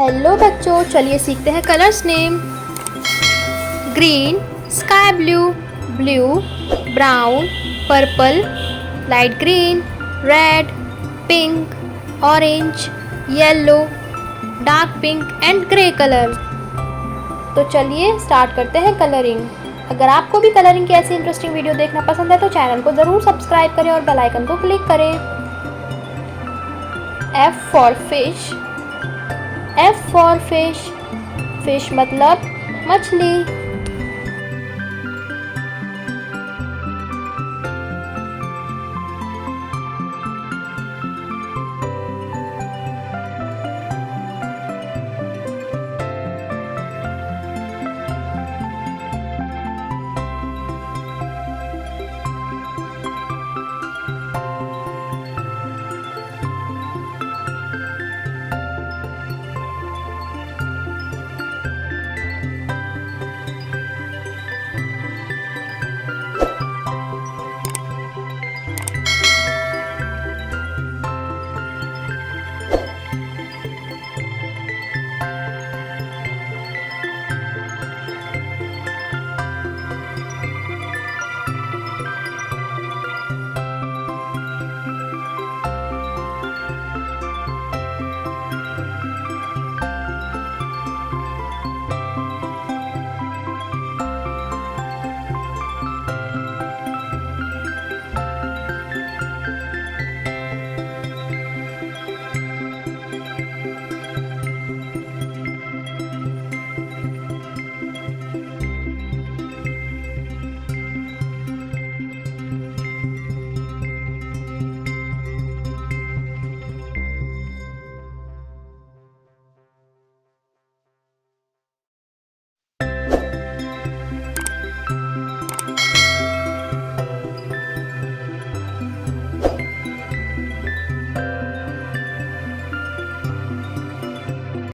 Hello बच्चों, चलिए सीखते हैं colours name. Green, sky blue, blue, brown, purple, light green, red, pink, orange, yellow, dark pink and grey colour. तो चलिए start करते हैं कलरिंग। अगर आपको भी कलरिंग की ऐसी इंटरेस्टिंग वीडियो देखना पसंद है तो चैनल को ज़रूर सब्सक्राइब करें और बेल आइकन को क्लिक करें। F for fish. F for fish, fish मतलब मछली।